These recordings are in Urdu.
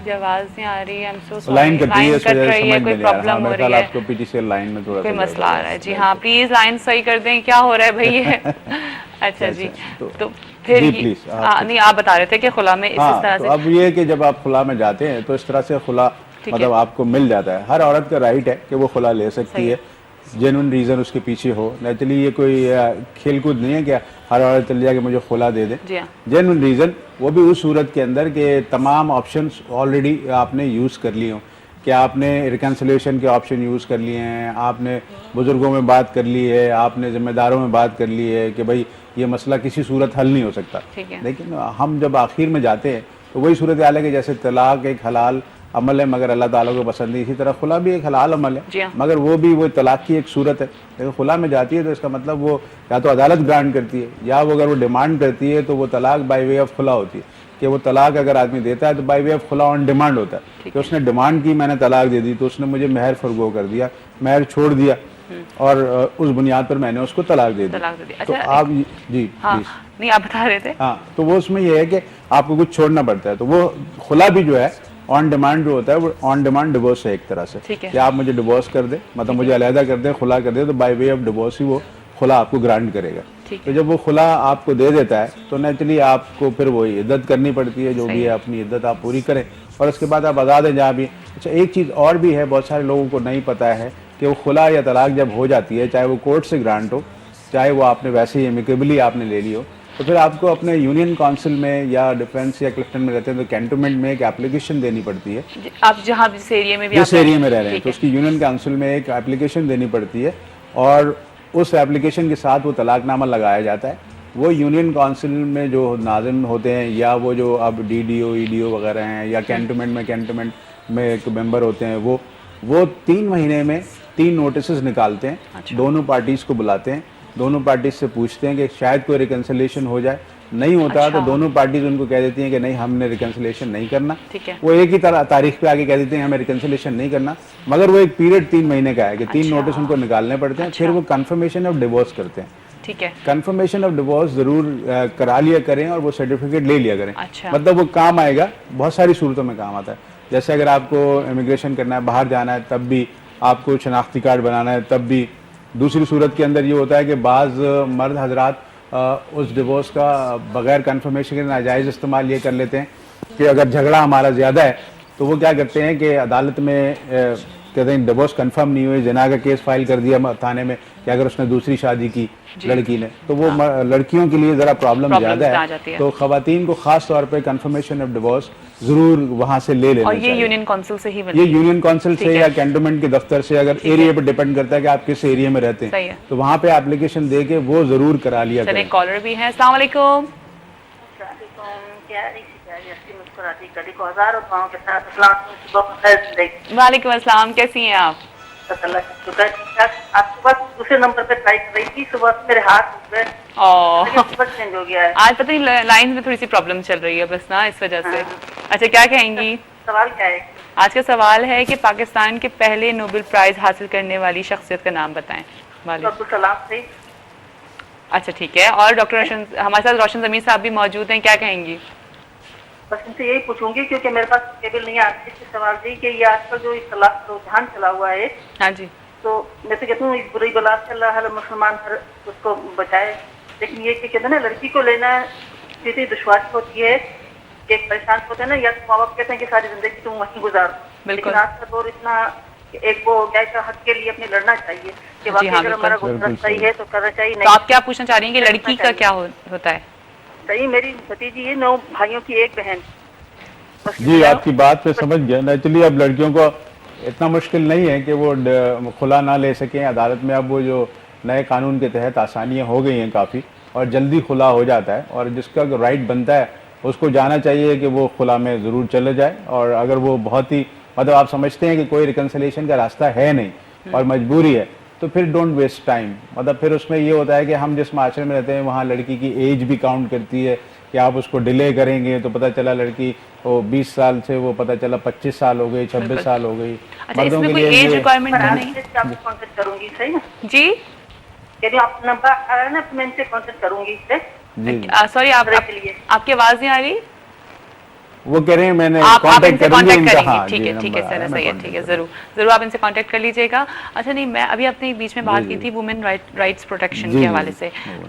جی آواز نہیں آ رہی ہے, ہم سو سوری, لائن کٹ رہی ہے, کٹ رہی ہے, کوئی پرابلم ہو رہی ہے, آپ کو P T C L line میں تھوڑا کوئی مسئلہ آ رہا ہے. جی ہاں پلیز لائن صحیح کر دیں, کیا ہو رہا ہے بھائی یہ. اچھا جی, تو پھر جی پلیز نہیں آپ بتا رہے تھے کہ خلا میں اس ہاں, طرح تو سے. اب یہ کہ جب آپ خلا میں جاتے ہیں تو اس طرح سے خلا ٹھیک ہے, مطلب آپ کو مل جاتا ہے. ہر عورت کا رائٹ ہے کہ وہ خلا لے صحیح سکتی ہے, ہے, جینوئن ریزن اس کے پیچھے ہو. نیچرلی یہ کوئی کھیل کود نہیں ہے کہ ہر عورت چل جائے کہ مجھے خلا دے دیں. جی ہاں, جینوئن ریزن وہ بھی اس صورت کے اندر کہ تمام آپشنس آلریڈی آپ نے یوز کر لی ہوں, کہ آپ نے ریکنسلیشن کے آپشن یوز کر لیے ہیں, آپ نے بزرگوں میں بات کر لی ہے, آپ نے ذمہ داروں میں بات کر لی ہے کہ بھائی یہ مسئلہ کسی صورت حل نہیں ہو سکتا. ٹھیک ہے, لیکن ہم جب آخر میں جاتے ہیں تو وہی صورتحال ہے کہ جیسے طلاق ایک حلال عمل ہے مگر اللہ تعالیٰ کو پسند ہے, اسی طرح خلا بھی ایک حلال عمل ہے جی ہاں, مگر وہ بھی وہ طلاق کی ایک صورت ہے. لیکن خلا میں جاتی ہے تو اس کا مطلب وہ یا تو عدالت گرانٹ کرتی ہے, یا وہ اگر وہ ڈیمانڈ کرتی ہے تو وہ طلاق بائی وے آف خلا ہوتی ہے, کہ وہ طلاق اگر آدمی دیتا ہے تو بائی وے آف خلا آن ڈیمانڈ ہوتا ہے, کہ اس نے ڈیمانڈ کی, میں نے طلاق دے دی, تو اس نے مجھے مہر فرگو کر دیا, مہر چھوڑ دیا, اور اس بنیاد پر میں نے اس کو طلاق دے دی. تو آپ جی پلیز, نہیں آپ بتا رہے تھے. ہاں, تو وہ اس میں یہ ہے کہ آپ کو کچھ چھوڑنا پڑتا ہے. تو وہ خلا بھی جو ہے آن ڈیمانڈ جو ہوتا ہے وہ آن ڈیمانڈ ڈیورس ہے ایک طرح سے, کہ آپ مجھے ڈیورس کر دیں, مطلب مجھے علیحدہ کر دیں, خلا کر دیں, تو بائی وے آف ڈیورس ہی وہ خلا آپ کو گرانٹ کرے گا. تو جب وہ خلا آپ کو دے دیتا ہے تو نیچرلی آپ کو پھر وہی عدت کرنی پڑتی ہے, جو بھی ہے اپنی عدت آپ پوری کریں, اور اس کے بعد آپ آزاد ہیں جہاں بھی. اچھا ایک چیز اور بھی ہے, بہت سارے لوگوں کو نہیں پتہ ہے کہ وہ خلا یا طلاق جب ہو جاتی ہے, چاہے وہ کورٹ سے گرانٹ ہو, چاہے وہ آپ نے ویسے ہی امیکیبلی آپ نے لے لی ہو, تو پھر آپ کو اپنے یونین کونسل میں یا ڈیفنس یا کلفٹن میں رہتے ہیں تو کینٹونمنٹ میں ایک اپلیکیشن دینی پڑتی ہے. آپ جہاں جس ایریے میں بھی جس ایریے میں رہ رہے ہیں تو اس کی یونین کونسل میں ایک اپلیکیشن دینی پڑتی ہے, اور اس اپلیکیشن کے ساتھ وہ طلاق نامہ لگایا جاتا ہے. وہ یونین کونسل میں جو ناظم ہوتے ہیں, یا وہ جو اب D D O E D O وغیرہ ہیں, یا کینٹونمنٹ میں ایک ممبر ہوتے ہیں, وہ 3 مہینے میں 3 نوٹسز نکالتے ہیں, دونوں پارٹیز کو بلاتے ہیں, دونوں پارٹیز سے پوچھتے ہیں کہ شاید کوئی ریکنسلیشن ہو جائے. نہیں ہوتا تو دونوں پارٹیز ان کو کہہ دیتی ہیں کہ نہیں ہم نے ریکنسلیشن نہیں کرنا. وہ ایک ہی تاریخ پہ آگے کہہ دیتے ہیں ہمیں ریکنسلیشن نہیں کرنا, مگر وہ ایک پیریڈ 3 مہینے کا ہے کہ 3 نوٹس ان کو نکالنے پڑتے ہیں. پھر وہ کنفرمیشن آف ڈیورس کرتے ہیں. ٹھیک ہے, کنفرمیشن آف ڈیورس ضرور کرا لیا کریں, اور وہ سرٹیفکیٹ لے لیا کریں. مطلب وہ کام آئے گا, بہت ساری صورتوں میں کام آتا ہے. جیسے اگر آپ کو امیگریشن کرنا ہے, باہر جانا ہے, تب بھی آپ کو شناختی کارڈ بنانا ہے, تب بھی. دوسری صورت کے اندر یہ ہوتا ہے کہ بعض مرد حضرات اس ڈیورس کا بغیر کنفرمیشن کے ناجائز استعمال یہ کر لیتے ہیں کہ اگر جھگڑا ہمارا زیادہ ہے تو وہ کیا کرتے ہیں کہ عدالت میں کہتے ہیں ڈیورس کنفرم نہیں ہوئی, زنا کا کیس فائل کر دیا تھانے میں کہ اگر اس نے دوسری شادی کی لڑکی نے, تو وہ لڑکیوں کے لیے ذرا پرابلم زیادہ ہے. تو خواتین کو خاص طور پہ کنفرمیشن آف ڈیورس ضرور وہاں سے لے لینا چاہیے. یہ یونین کونسل سے ہی یہ یونین کونسل سے یا کینٹونمنٹ کے دفتر سے, اگر ایریا پہ ڈیپینڈ کرتا ہے کہ آپ کس ایریا میں رہتے ہیں, تو وہاں پہ اپلیکیشن دے کے وہ ضرور کرا لیا کریں. کالر بھی ہے. السلام علیکم. وعلیکم السلام, کیسی ہیں آپ؟ اللہ کا شکر, ٹھیک ٹھاک. آپ کے پاس دوسرے نمبر پہ ٹرائی کر رہی تھی, صبح میرے ہاتھ چینج ہو گیا ہے. آج پتہ نہیں لائن میں تھوڑی سی پرابلم چل رہی ہے بس نا, اس وجہ سے. اچھا کیا کہیں گی؟ سوال کیا ہے؟ آج کا سوال ہے کہ پاکستان کے پہلے نوبل پرائز حاصل کرنے والی شخصیت کا نام بتائیں. عبدالسلام سے. اچھا ٹھیک ہے, اور ڈاکٹر روشن ہمارے ساتھ روشن ضمیر صاحب بھی موجود ہیں, کیا کہیں گی؟ بس ان سے یہی پوچھوں گی کیونکہ میرے پاس کیبل نہیں آتی, اس کے سوال تھی کہ یہ آج کل جو اختلاف رجحان چلا ہوا ہے, ہاں جی, تو میں تو کہتا ہوں اس بری بلا سے اللہ ہر مسلمان ہر اس کو بچائے. لیکن یہ کہ کہتے ہیں نا لڑکی کو لینا اتنی دشواری ہوتی ہے کہ پریشان ہوتے ہیں نا, یا تو ماں باپ کہتے ہیں کہ ساری زندگی تم وہیں گزار, لیکن آج کا دور اتنا ایک وہ گائے کا حق کے لیے اپنے لڑنا چاہیے کہ واقعی اگر ہمارا گزرا صحیح ہے تو کرنا چاہیے. تو آپ کیا پوچھنا چاہ رہی ہیں کہ لڑکی کا کیا ہوتا ہے؟ صحیح, میری بھتیجی ہے 9 بھائیوں کی ایک بہن. جی آپ کی بات پہ سمجھ گیا. نیچرلی اب لڑکیوں کو اتنا مشکل نہیں ہے کہ وہ خلا نہ لے سکیں عدالت میں. اب وہ جو نئے قانون کے تحت آسانیاں ہو گئی ہیں کافی, اور جلدی خلا ہو جاتا ہے, اور جس کا رائٹ بنتا ہے اس کو جانا چاہیے کہ وہ خلا میں ضرور چلے جائے. اور اگر وہ بہت ہی مطلب آپ سمجھتے ہیں کہ کوئی ریکنسلیشن کا راستہ ہے نہیں اور مجبوری ہے, تو پھر ڈونٹ ویسٹ ٹائم. مطلب پھر اس میں یہ ہوتا ہے کہ ہم جس معاشرے میں رہتے ہیں وہاں لڑکی کی ایج بھی کاؤنٹ کرتی ہے, کہ آپ اس کو ڈیلے کریں گے تو پتہ چلا لڑکی وہ 20 سال سے وہ پتہ چلا 25 سال ہو گئی, 26 سال ہو گئی. مردوں کے لیے ایج ریکوائرمنٹ نہیں کانٹیکٹ کروں گی. صحیح نا جی, یعنی آپ نمبر آ رہا ہے نا, میں ان سے کانٹیکٹ کروں گی اس سے. سوری آپ کی آواز نہیں آ رہی. وہ کہہ رہے ہیں میں نے آپ ان کانٹیکٹ سے کریں گے کانٹیکٹ ان کا. کریں گے. ہاں ٹھیک ہے ٹھیک ہے سر صحیح ہے ٹھیک ہے ضرور آپ ان سے کانٹیکٹ کر لیجیے گا. اچھا نہیں میں ابھی اپنے بیچ میں بات کی تھی وومن رائٹس پروٹیکشن کے حوالے سے,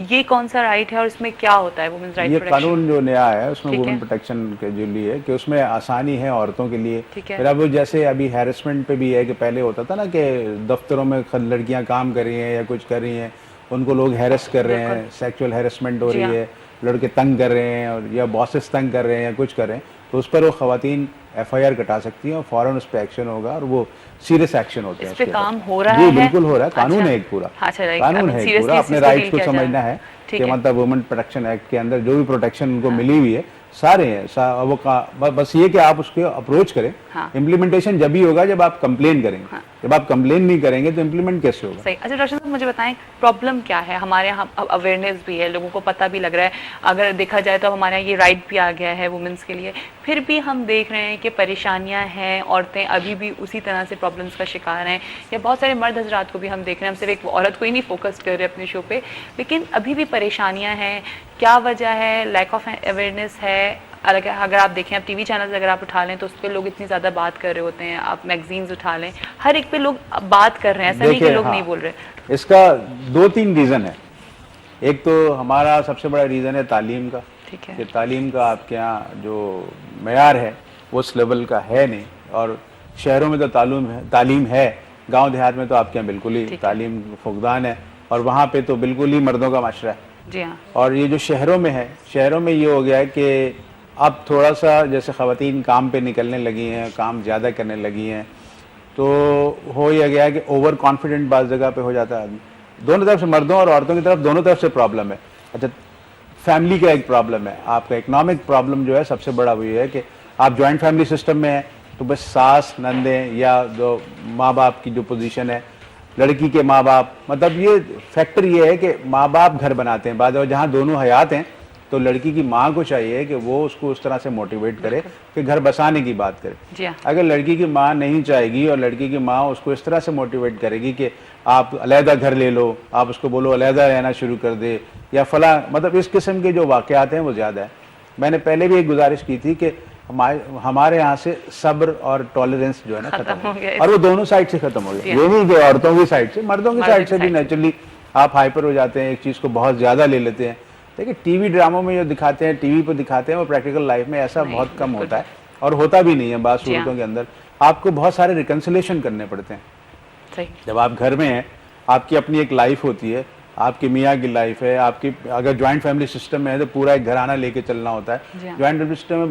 یہ کون سا رائٹ ہے اور اس میں کیا ہوتا ہے وومن رائٹ یہ پروٹیکشن؟ قانون جو نیا ہے اس میں وومن پروٹیکشن کے جو لیے کہ اس میں آسانی ہے عورتوں کے لیے. پھر اب جیسے ابھی ہیرسمنٹ پہ بھی ہے کہ پہلے ہوتا تھا نا کہ دفتروں میں لڑکیاں کام کر رہی ہیں یا کچھ کر رہی ہیں, ان کو لوگ ہیرس کر رہے ہیں, سیکچوئل ہیرسمنٹ ہو رہی ہے, لڑکے تنگ کر رہے ہیں اور یا باسز تنگ کر رہے ہیں یا کچھ کر رہے ہیں, تو اس پر وہ خواتین ایف آئی آر کٹا سکتی ہیں اور فوراً اس پہ ایکشن ہوگا اور وہ سیریس ایکشن ہوتے ہیں. اس پہ کام ہو رہا ہے؟ ہے جی بالکل ہو رہا ہے. قانون ہے ایک پورا, قانون ہے ایک پورا. اپنے رائٹس کو سمجھنا ہے کہ مطلب وومن پروٹیکشن ایکٹ کے اندر جو بھی پروٹیکشن ان کو ملی ہوئی ہے سارے ہیں وہ بس یہ کہ آپ اس کو اپروچ کریں. امپلیمنٹیشن جب ہی ہوگا جب آپ کمپلین کریں گے. جب آپ کمپلین نہیں کریں گے تو امپلیمنٹ کیسے ہوگا؟ صحیح. اچھا ڈاکٹر صاحب مجھے بتائیں پرابلم کیا ہے ہمارے یہاں؟ اویئرنیس بھی ہے, لوگوں کو پتہ بھی لگ رہا ہے, اگر دیکھا جائے تو ہمارے یہاں یہ رائٹ بھی آ گیا ہے وومنس کے لیے, پھر بھی ہم دیکھ رہے ہیں کہ پریشانیاں ہیں, عورتیں ابھی بھی اسی طرح سے پرابلمس کا شکار ہیں, یا بہت سارے مرد حضرات کو بھی ہم دیکھ رہے ہیں, ہم صرف ایک عورت کو ہی نہیں فوکس کر رہے اپنے شو پہ, لیکن ابھی بھی پریشانیاں ہیں. کیا وجہ ہے؟ لیک آف اویئرنیس ہے. اگر آپ دیکھیں آپ ٹی وی چینلز اگر آپ اٹھا لیں تو اس پہ لوگ اتنی زیادہ بات کر رہے ہوتے ہیں, آپ میگزینز اٹھا لیں ہر ایک پہ لوگ بات کر رہے ہیں, ایسا نہیں کہ لوگ نہیں بول رہے. اس کا 2-3 ریزن ہے. ایک تو ہمارا سب سے بڑا ریزن ہے تعلیم کا, کہ تعلیم کا آپ کے یہاں جو معیار ہے وہ اس لیول کا ہے نہیں, اور شہروں میں تو تعلیم ہے, گاؤں دیہات میں تو آپ کے یہاں بالکل ہی تعلیم فقدان ہے, اور وہاں پہ تو بالکل ہی مردوں کا معاشرہ ہے. جی ہاں. اور یہ جو شہروں میں ہے, شہروں میں یہ ہو گیا ہے کہ اب تھوڑا سا جیسے خواتین کام پہ نکلنے لگی ہیں, کام زیادہ کرنے لگی ہیں, تو ہو یہ گیا ہے کہ اوور کانفیڈنٹ بعض جگہ پہ ہو جاتا ہے آدمی. دونوں طرف سے, مردوں اور عورتوں کی طرف دونوں طرف سے پرابلم ہے. اچھا فیملی کا ایک پرابلم ہے, آپ کا اکنامک پرابلم جو ہے سب سے بڑا وہ یہ ہے کہ آپ جوائنٹ فیملی سسٹم میں ہیں تو بس ساس نندیں یا جو ماں باپ کی جو پوزیشن ہے, لڑکی کے ماں باپ, مطلب یہ فیکٹر یہ ہے کہ ماں باپ گھر بناتے ہیں بعد, جہاں دونوں حیات ہیں تو لڑکی کی ماں کو چاہیے کہ وہ اس کو اس طرح سے موٹیویٹ کرے کہ گھر بسانے کی بات کرے. اگر لڑکی کی ماں نہیں چاہے گی اور لڑکی کی ماں اس کو اس طرح سے موٹیویٹ کرے گی کہ آپ علیحدہ گھر لے لو, آپ اس کو بولو علیحدہ رہنا شروع کر دے یا فلاں, مطلب اس قسم کے جو واقعات ہیں وہ زیادہ ہیں. میں نے پہلے بھی ایک گزارش کی تھی کہ ہمارے یہاں سے صبر اور ٹالرنس جو ہے نا ختم ہو گیا, اور وہ دونوں سائڈ سے ختم ہو گیا. یہ نہیں کہ عورتوں کی سائڈ سے, مردوں کی سائڈ سے بھی نیچرلی آپ ہائپر ہو جاتے ہیں, ایک چیز کو بہت زیادہ لے لیتے ہیں. دیکھیں ٹی وی ڈراموں میں جو دکھاتے ہیں, ٹی وی پہ دکھاتے ہیں, وہ پریکٹیکل لائف میں ایسا بہت کم ہوتا ہے, اور ہوتا بھی نہیں ہے بعض صورتوں کے اندر. آپ کو بہت سارے ریکنسلیشن کرنے پڑتے ہیں. جب آپ گھر میں ہیں, آپ کی اپنی ایک لائف ہوتی ہے, آپ کی میاں کی لائف ہے, آپ کی اگر جوائنٹ فیملی سسٹم میں ہے تو پورا ایک گھرانہ لے کے چلنا ہوتا ہے. جوائنٹ فیملی سسٹم میں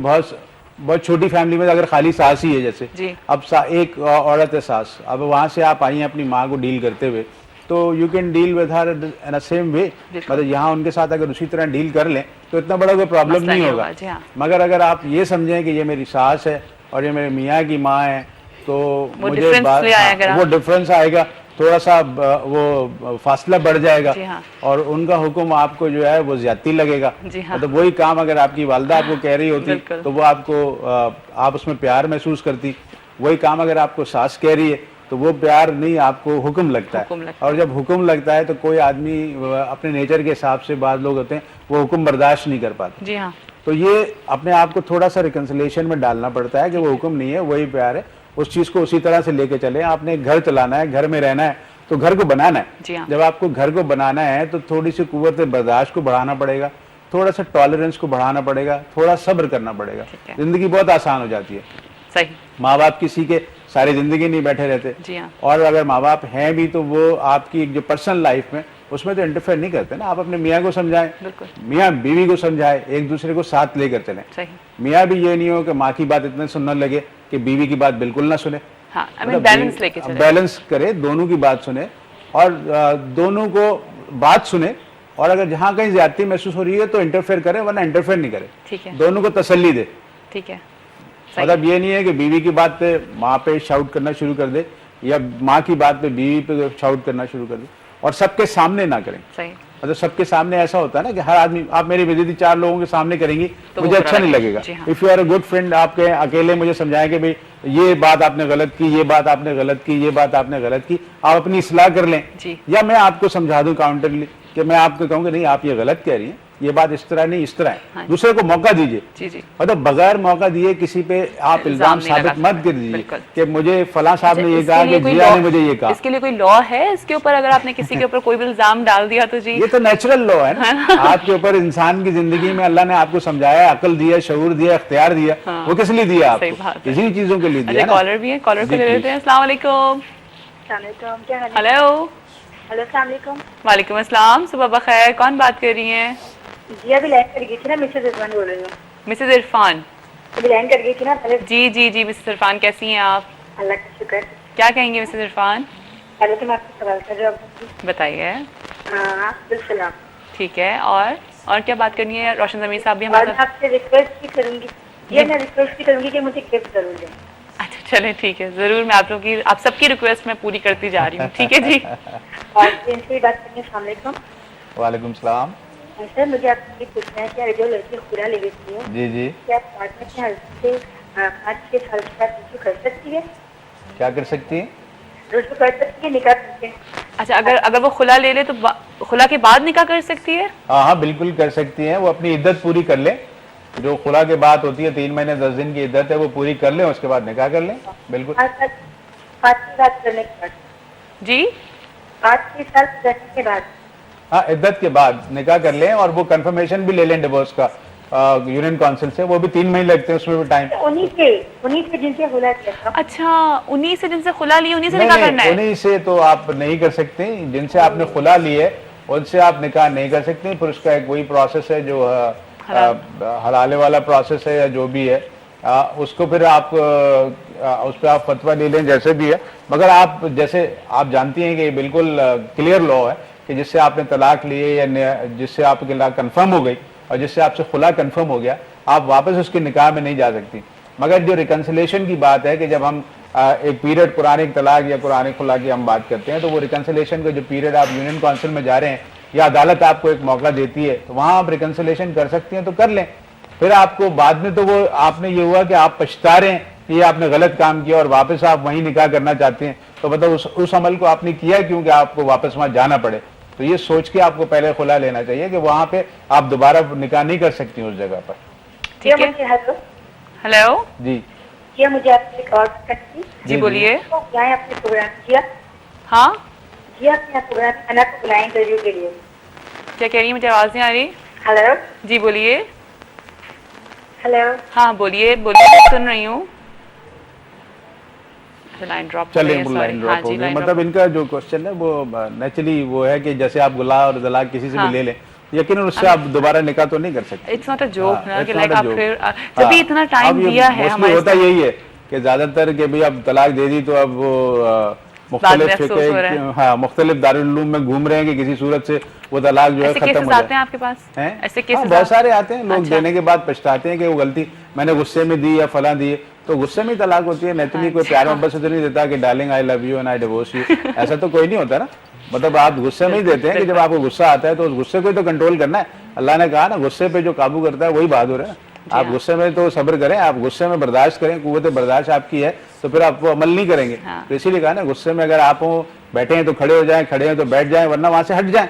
بہت چھوٹی فیملی میں اگر خالی ساس ہی ہے, جیسے اب ایک عورت ہے ساس, اب وہاں سے آپ آئی ہیں اپنی ماں کو ڈیل کرتے ہوئے, تو you can deal with her in same way, مطلب یہاں ان کے ساتھ اگر اسی طرح ڈیل کر لیں تو اتنا بڑا کوئی پرابلم نہیں ہوگا. مگر اگر آپ یہ سمجھیں کہ یہ میری ساس ہے اور یہ میرے میاں کی ماں ہے تو مجھے وہ ڈفرینس آئے گا, تھوڑا سا وہ فاصلہ بڑھ جائے گا, اور ان کا حکم آپ کو جو ہے وہ زیادتی لگے گا. مطلب وہی کام اگر آپ کی والدہ آپ کو کہہ رہی ہوتی تو وہ آپ اس میں پیار محسوس کرتی, وہی کام اگر آپ کو ساس کہہ رہی ہے تو وہ پیار نہیں, آپ کو حکم لگتا ہے. اور جب حکم لگتا ہے تو کوئی آدمی اپنے نیچر کے حساب سے, بعض لوگ ہوتے ہیں وہ حکم برداشت نہیں کر پاتے. تو یہ اپنے آپ کو تھوڑا سا ریکنسلیشن میں ڈالنا پڑتا ہے کہ وہ حکم نہیں ہے, وہی پیار ہے. اس چیز کو اسی طرح سے لے کے چلیں. آپ نے گھر چلانا ہے, گھر میں رہنا ہے تو گھر کو بنانا ہے. جب آپ کو گھر کو بنانا ہے تو تھوڑی سی قوت برداشت کو بڑھانا پڑے گا, تھوڑا سا ٹالرنس کو بڑھانا پڑے گا, تھوڑا صبر کرنا پڑے گا. زندگی بہت آسان ہو جاتی ہے. ماں باپ کسی کے ساری زندگی نہیں بیٹھے رہتے, اور اگر ماں باپ ہیں بھی تو وہ آپ کی جو پرسنل لائف میں اس میں تو انٹرفیئر نہیں کرتے نا. آپ اپنے میاں کو سمجھائیں, میاں بیوی کو سمجھائیں, ایک دوسرے کو ساتھ لے کر چلیں. میاں بھی یہ نہیں ہو کہ ماں کی بات اتنے سننے لگے کہ بیوی کی بات بالکل نہ سنے. بیلنس کرے, دونوں کی بات سنے اور دونوں کو بات سنے, اور اگر جہاں کہیں زیادتی محسوس ہو رہی ہے تو انٹرفیئر کرے, ورنہ انٹرفیئر نہیں کرے. دونوں کو تسلی دے. مطلب یہ نہیں ہے کہ بیوی کی بات پہ ماں پہ شاؤٹ کرنا شروع کر دے, یا ماں کی بات پہ بیوی پہ شاؤٹ کرنا شروع کر دے, اور سب کے سامنے نہ کریں. مطلب سب کے سامنے ایسا ہوتا ہے نا کہ ہر آدمی, آپ میری بےزتی 4 لوگوں کے سامنے کریں گی مجھے اچھا نہیں لگے گا. If you are a good friend, آپ کے اکیلے مجھے سمجھائیں کہ بھائی یہ بات آپ نے غلط کی, یہ بات آپ نے غلط کی, یہ بات آپ نے غلط کی, آپ اپنی اصلاح کر لیں. یا میں آپ کو سمجھا دوں کاؤنٹرلی, کہ میں آپ کو کہوں کہ نہیں آپ یہ غلط کہہ رہی ہیں, یہ بات اس طرح نہیں اس طرح ہے, دوسرے کو موقع دیجیے. مطلب بغیر موقع دیے کسی پہ آپ الزام ثابت مت کر دیجیے کہ مجھے فلاں صاحب نے یہ کہا کہ جیا نے مجھے یہ کہا. اس کے لیے کوئی لا ہے اس کے اوپر؟ اگر آپ نے کسی کے اوپر کوئی بھی الزام ڈال دیا تو جی یہ تو نیچرل لا ہے نا آپ کے اوپر. انسان کی زندگی میں اللہ نے آپ کو سمجھایا, عقل دیا, شعور دیا, اختیار دیا, وہ کس لیے دیا آپ کو؟ اسی چیزوں کے لیے دیا. کالر بھی ہے, کالر کو لے لیتے ہیں. السلام علیکم. ہیلو. ہیلو السلام علیکم. وعلیکم السلام, صبح بخیر. کون بات کر رہی ہیں؟ جی ابھی لائن کر گئی تھی نا, مسز عرفان بول رہی ہوں. مسز عرفان, ابھی لائن کر گئی تھی نا پہلے. جی جی جی مسز عرفان, کیسی ہیں آپ؟ اللہ کا شکر. کیا کہیں گے مسز عرفان؟ پہلے تو میں آپ کو سوال کر رہی ہوں. بتائیے. بالسلام. ٹھیک ہے, اور کیا بات کرنی ہے؟ روشن ضمیر صاحب بھی ہمارے ساتھ. آپ سے ریکویسٹ بھی کروں گی, یہ میں ریکویسٹ بھی کروں گی کہ مجھے گفٹ ضرور دیں. اچھا چلیں ٹھیک ہے, ضرور. میں آپ سب کی ریکویسٹ میں پوری کرتی جا رہی ہوں. ٹھیک ہے جی. اور ان سے بھی بات کریں. السلام علیکم. وعلیکم السلام. سر مجھے آپ سے یہ پوچھنا ہے کہ جو لڑکی خورا لے لیتی ہے, جی جی, کیا پارٹنر کے ہسبینڈ سے 5-6 سال کے بعد رجوع کر سکتی ہے؟ کیا کر سکتی ہیں؟ رجوع کر سکتی ہے, نکاح کر کے. اچھا, اگر وہ خلا لے لے تو خلا کے بعد نکاح کر سکتی ہے؟ ہاں بالکل کر سکتی ہیں. وہ اپنی عدت پوری کر لیں, جو خلا کے بعد ہوتی ہے 3 مہینے 10 دن کی عدت ہے, وہ پوری کر لیں, اس کے بعد نکاح کر لیں. بالکل 5 سال کرنے کے بعد. جی 5-6 سال کرنے کے بعد, ہاں عدت کے بعد نکاح کر لیں, اور وہ کنفرمیشن بھی لے لیں ڈیورس کا یونین کونسل سے. وہ بھی 3 مہینے لگتے ہیں, اس میں بھی ٹائم. انہی سے جن سے خلا کیا تھا. اچھا, انہی سے جن سے خلا لی انہی سے نکاح کرنا ہے؟ انہی سے تو آپ نہیں کر سکتے. جن سے آپ نے خلا لی ہے ان سے آپ نکاح نہیں کر سکتے. پھر اس کا ایک وہی پروسیس ہے جو حلالے والا پروسیس ہے یا جو بھی ہے, اس کو پھر آپ اس پہ آپ فتویٰ لے لیں جیسے بھی ہے. مگر آپ جیسے آپ جانتی ہیں کہ یہ بالکل کلیئر لا ہے کہ جس سے آپ نے طلاق لی ہے یا جس سے آپ کی طلاق کنفرم ہو گئی اور جس سے آپ سے خلا کنفرم ہو گیا, آپ واپس اس کے نکاح میں نہیں جا سکتی. مگر جو ریکنسلیشن کی بات ہے کہ جب ہم ایک پیریڈ قرآن طلاق یا قرآن خلا کی ہم بات کرتے ہیں, تو وہ ریکنسلیشن کا جو پیریڈ آپ یونین کونسل میں جا رہے ہیں یا عدالت آپ کو ایک موقع دیتی ہے, تو وہاں آپ ریکنسلیشن کر سکتی ہیں تو کر لیں. پھر آپ کو بعد میں تو وہ آپ نے یہ ہوا کہ آپ پچھتا رہے ہیں کہ یہ آپ نے غلط کام کیا اور واپس آپ وہیں نکاح کرنا چاہتے ہیں, تو مطلب اس عمل کو آپ نے کیا کیوں کہ آپ کو واپس وہاں جانا پڑے. تو یہ سوچ کے آپ کو پہلے خلا لینا چاہیے کہ وہاں پہ آپ دوبارہ نکاح نہیں کر سکتی اس جگہ پر. ٹھیک ہے. ہیلو. جی کیا مجھے آپ سے کال کرتی؟ جی بولیے. جائیں اپنے پروگرام کیا. ہاں جی اپنے پروگرام انا کو بلائیں انٹرویو کے لیے. کیا کہہ رہی ہیں؟ مجھے آواز نہیں آ رہی. ہیلو. جی بولیے. ہیلو. ہاں بولیے بولیے, سن رہی ہوں. لائن ڈراپ ہو گئی. مطلب ان کا جو کوشچن ہے وہ نیچرلی وہ ہے کہ جیسے آپ گلا اور طلاق کسی سے بھی لے لیں, یقیناً اس سے آپ دوبارہ نکاح تو نہیں کر سکتے. اٹس ناٹ اے جوک نا کہ لائک آپ پھر جب اتنا ٹائم دیا ہے ہمارے, ہوتا یہی ہے کہ زیادہ تر کہ بھئی اب طلاق دے دی تو اب وہ مختلف دارالعلوم میں گھوم رہے ہیں کہ کسی صورت سے وہ طلاق جو ہے ختم ہو جائے. آپ کے پاس ایسے کیسز بہت سارے آتے ہیں. لوگ دینے کے بعد پچھتاتے ہیں کہ وہ غلطی میں نے غصے میں دی یا فلاں دی, تو غصے میں طلاق ہوتی ہے. نیچرلی کوئی پیار محبت سے تو نہیں دیتا کہ darling I love you and I divorce you, ایسا تو کوئی نہیں ہوتا نا. مطلب آپ غصے میں ہی دیتے ہیں کہ جب آپ کو غصہ آتا ہے تو اس غصے کو ہی تو کنٹرول کرنا ہے. اللہ نے کہا نا غصے پہ جو قابو کرتا ہے وہی بہادر ہے. آپ غصے میں تو صبر کریں, آپ غصے میں برداشت کریں, قوت برداشت آپ کی ہے تو پھر آپ وہ عمل نہیں کریں گے. تو اسی لیے کہا نا غصے میں اگر آپ بیٹھے ہیں تو کھڑے ہو جائیں, کھڑے ہیں تو بیٹھ جائیں, ورنہ وہاں سے ہٹ جائیں.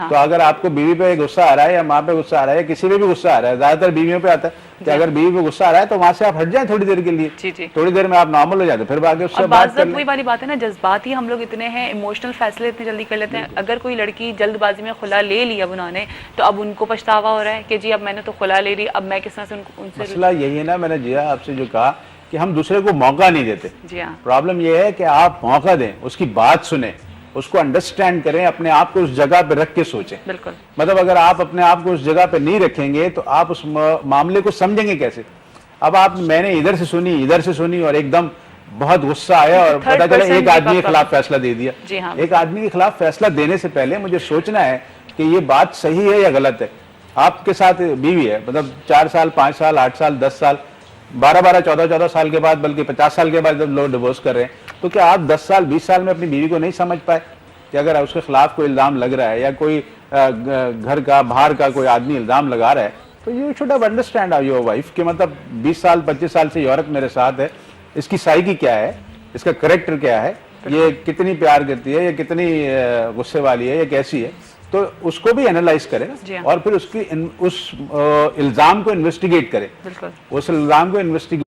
تو اگر آپ کو بیوی پہ غصہ آ رہا ہے یا ماں پہ غصہ آ رہا ہے یا کسی پہ بھی غصہ آ رہا ہے, زیادہ تر بیویوں پہ آتا ہے کہ اگر بیوی پہ غصہ آ رہا ہے تو وہاں سے آپ ہٹ جائیں تھوڑی دیر کے لیے, تھوڑی دیر میں آپ نارمل ہو جاتے, پھر باقی اس سے بات کر لیں. وہی والی بات ہے نا, جذباتی ہم لوگ اتنے ہیں, ایموشنل فیصلے اتنے جلدی کر لیتے ہیں. اگر کوئی لڑکی جلد بازی میں خلا لے لیا انہوں نے, تو اب ان کو پچھتاوا ہو رہا ہے کہ جی اب میں نے تو خلا لے لی, اب میں کس طرح سے ان سے. مسئلہ یہی ہے نا, میں نے جیا آپ سے جو کہا کہ ہم دوسرے کو موقع نہیں دیتے. جی ہاں, پرابلم یہ ہے کہ آپ موقع دیں, اس کی بات سنیں, اس کو انڈرسٹینڈ کریں, اپنے آپ کو اس جگہ پہ رکھ کے سوچیں. بالکل. مطلب اگر آپ اپنے آپ کو اس جگہ پہ نہیں رکھیں گے تو آپ اس معاملے کو سمجھیں گے کیسے. اب میں نے ادھر سے سنی اور ایک دم بہت غصہ آیا اور پتہ چلا ایک آدمی کے خلاف فیصلہ دے دیا. ایک آدمی کے خلاف فیصلہ دینے سے پہلے مجھے سوچنا ہے کہ یہ بات صحیح ہے یا غلط ہے. آپ کے ساتھ بیوی ہے, مطلب 4 سال 5 سال 8 سال 10 سال 12 14 سال کے بعد, بلکہ 50 سال کے بعد جب لوگ ڈیورس کر رہے ہیں, تو کیا آپ 10 سال 20 سال میں اپنی بیوی کو نہیں سمجھ پائے کہ اگر اس کے خلاف کوئی الزام لگ رہا ہے یا کوئی گھر کا باہر کا کوئی آدمی الزام لگا رہا ہے, تو you should have understand your wife کہ مطلب 20 سال 25 سال سے عورت میرے ساتھ ہے, اس کی سائیکی کیا ہے, اس کا کریکٹر کیا ہے, یہ کتنی پیار کرتی ہے, یہ کتنی غصے والی ہے, یہ کیسی ہے. تو اس کو بھی اینالائز کرے اور پھر اس الزام کو انویسٹیگیٹ کرے, اس الزام کو انویسٹیگیٹ